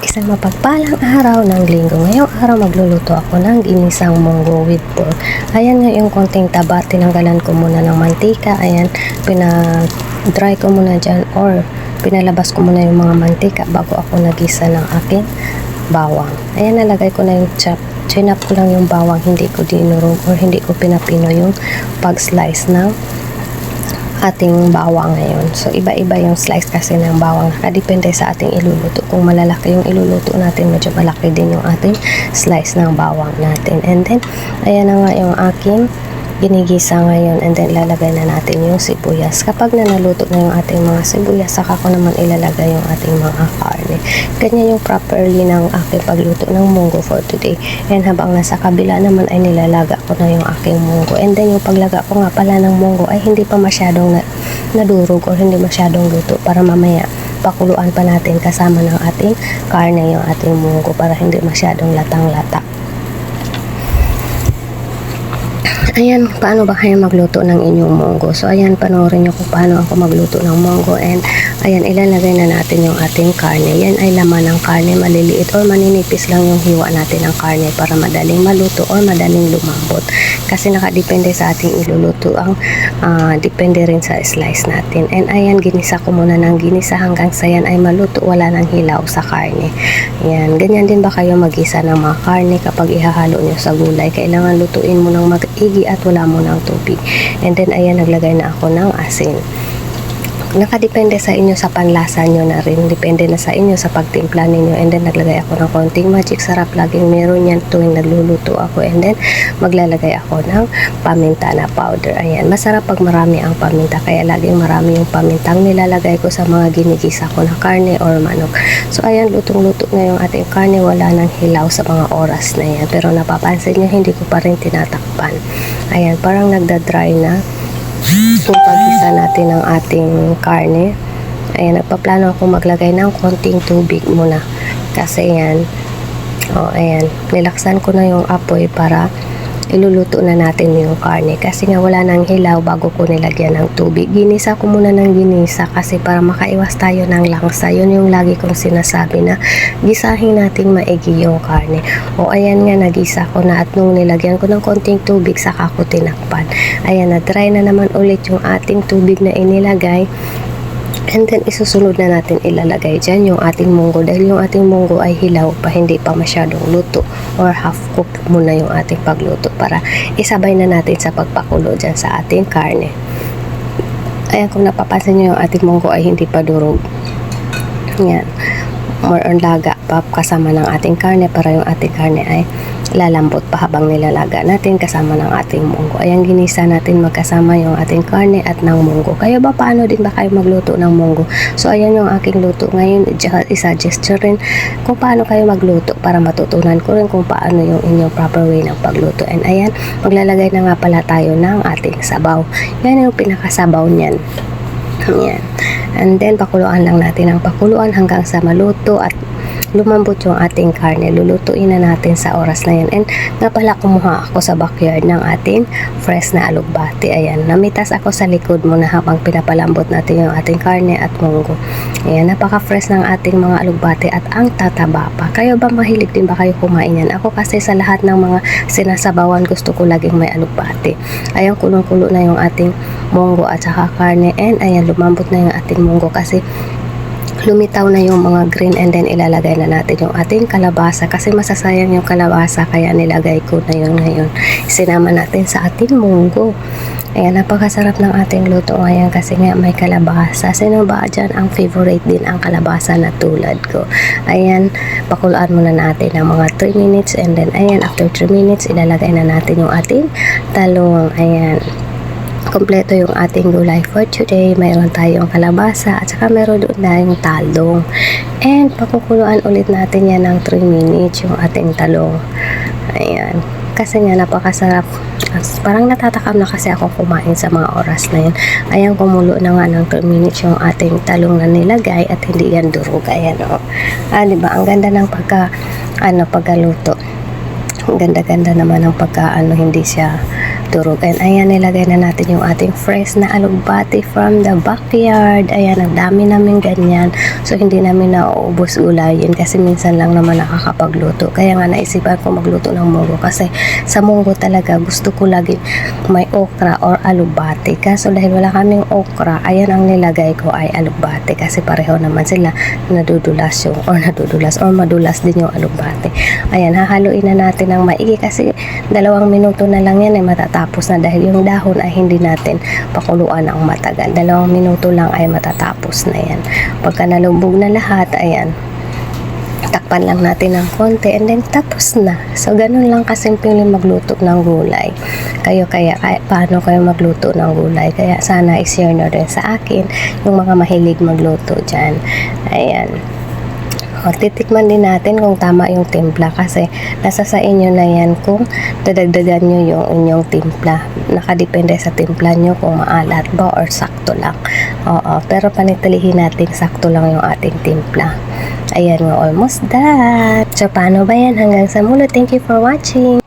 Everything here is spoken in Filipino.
Isang mapagpalang araw ng linggo. Ngayong araw magluluto ako ng ginisang munggo with pork. Ayan nga yung konting taba. Tinanggalan ko muna ng mantika. Ayan, dry ko muna dyan or pinalabas ko muna yung mga mantika bago ako nagisa ng aking bawang. Ayan, nalagay ko na yung chinap ko lang yung bawang. Hindi ko dinurog or hindi ko pinapino yung pag-slice ng ating bawang ngayon. So, iba-iba yung slice kasi ng bawang. Nakadepende sa ating iluluto. Kung malalaki yung iluluto natin, medyo malaki din yung ating slice ng bawang natin. And then, ayan na nga yung aking ginigisa ngayon, and then ilalagay na natin yung sibuyas. Kapag naluto na yung ating mga sibuyas, saka ko naman ilalagay yung ating mga karne. Ganyan yung properly ng aking pagluto ng munggo for today. And habang nasa kabila naman ay nilalaga ko na yung aking munggo. And then yung paglaga ko nga pala ng munggo ay hindi pa masyadong nadurog or hindi masyadong luto para mamaya pakuluan pa natin kasama ng ating karne yung ating munggo para hindi masyadong latang-lata. Ayan, paano ba kayo magluto ng inyong munggo? So, ayan, panoorin nyo kung paano ako magluto ng munggo. And, ayan, ilalagay na natin yung ating karne. Yan ay laman ng karne, maliliit or maninipis lang yung hiwa natin ng karne para madaling maluto or madaling lumambot. Kasi nakadepende sa ating iluluto ang depende rin sa slice natin. And, ayan, ginisa ko muna ng ginisa hanggang sa yan ay maluto, wala ng hilaw sa karne. Ayan, ganyan din ba kayo magisa ng mga karne kapag ihahalo nyo sa gulay? Kailangan lutuin mo ng mag-igi at wala mo ng tubig. And then, ayan, naglagay na ako ng asin. Nakadepende sa inyo sa panlasa nyo na rin. Depende na sa inyo sa pagtimpla ninyo. And then, naglagay ako ng konting magic sarap. Laging meron yan tuwing nagluluto ako. And then, maglalagay ako ng paminta na powder. Ayan, masarap pag marami ang paminta. Kaya laging marami yung pamintang nilalagay ko sa mga ginigisa ko na karne or manok. So, ayan, lutong-luto na yung ating karne. Wala nang hilaw sa mga oras na yan. Pero napapansin nyo, hindi ko pa rin tinatakpan. Ayan, parang nagda-dry na yung pag-isa natin ng ating karne. Ayan, nagpaplano ako maglagay ng konting tubig muna kasi yan, ayan, nilaksan ko na yung apoy para iluluto na natin yung karne kasi nga wala nang hilaw bago ko nilagyan ng tubig. Ginisa ko muna ng ginisa kasi para makaiwas tayo ng langsa. Yun yung lagi kong sinasabi na gisahin natin maigi yung karne. Ayan nga, nagisa ko na at nung nilagyan ko ng konting tubig saka ko tinakpan. Ayan, na-dry na naman ulit yung ating tubig na inilagay. And then, isusunod na natin ilalagay dyan yung ating munggo dahil yung ating munggo ay hilaw pa, hindi pa masyadong luto or half cook muna yung ating pagluto para isabay na natin sa pagpakulo dyan sa ating karne. Ayan, kung napapansin nyo yung ating munggo ay hindi pa durog. Yan, more on laga pa kasama ng ating karne para yung ating karne ay lalambot pa habang nilalaga natin kasama ng ating munggo. Ayan, ginisa natin magkasama yung ating karne at ng munggo. Kayo ba, paano din ba kayo magluto ng munggo? So, ayan yung aking luto ngayon. Isa-suggest rin kung paano kayo magluto para matutunan ko rin kung paano yung inyong proper way ng pagluto. And ayan, maglalagay na nga pala tayo ng ating sabaw. Yan yung pinakasabaw niyan. Yan. And then, pakuluan lang natin ang pakuluan hanggang sa maluto at lumambot yung ating karne. Lulutuin na natin sa oras na yan. And nga pala, kumuha ako sa backyard ng ating fresh na alugbati. Ayan, namitas ako sa likod muna habang pinapalambot natin yung ating karne at munggo. Ayan, napaka-fresh ng ating mga alugbati at ang tataba pa. Kayo ba, mahilig din ba kayo kumain yan? Ako kasi sa lahat ng mga sinasabawan, gusto ko laging may alugbati. Ayan, kulong-kulo na yung ating munggo at saka karne. And ayan, lumambot na yung ating munggo kasi lumitaw na yung mga green. And then ilalagay na natin yung ating kalabasa kasi masasayang yung kalabasa kaya nilagay ko na yun ngayon. Sinama natin sa ating munggo. Ayan, napakasarap ng ating luto ngayon kasi nga may kalabasa. Sino ba dyan ang favorite din ang kalabasa na tulad ko? Ayan, pakuluan muna natin ng mga 3 minutes and then ayan, after 3 minutes ilalagay na natin yung ating talong. Ayan, kompleto yung ating gulay for today. Mayroon tayong kalabasa at saka meron doon na yung talong. And pakukuluan ulit natin yan ng 3 minutes yung ating talong. Ayan, kasi nga napakasarap. Parang natatakam na kasi ako kumain sa mga oras na yun. Ayan, kumulo na nga ng 3 minutes yung ating talong na nilagay at hindi yan durog. Ayan, diba? Ang ganda ng pagkaluto. Ang ganda-ganda naman ng hindi siya durog. And ayan, nilagay na natin yung ating fresh na alugbati from the backyard. Ayan, ang dami namin ganyan. So, hindi namin nauubos gulayin kasi minsan lang naman nakakapagluto. Kaya nga naisipan ko magluto ng munggo kasi sa munggo talaga gusto ko lagi may okra or alugbati. Kaso dahil wala kaming okra, ayan ang nilagay ko ay alugbati kasi pareho naman sila nadudulas or madulas din yung alugbati. Ayan, hahaluin na natin ng maigi kasi 2 minuto na lang yan ay matatapos na dahil yung dahon ay hindi natin pakuluan ng matagal. 2 minuto lang ay matatapos na yan. Pagka nalubog na lahat, ayan, takpan lang natin ng konti and then tapos na. So, ganun lang kasimpleng magluto ng gulay. Paano kayo magluto ng gulay? Kaya sana i-share nyo rin sa akin yung mga mahilig magluto dyan. Ayan. O, titikman din natin kung tama yung timpla kasi nasa sa inyo na yan kung dadagdagan nyo yung inyong timpla. Nakadepende sa timpla nyo kung maalat ba or sakto lang. Oo, pero panitilihin natin sakto lang yung ating timpla. Ayan nga, almost done. So, paano ba yan? Hanggang sa muli. Thank you for watching.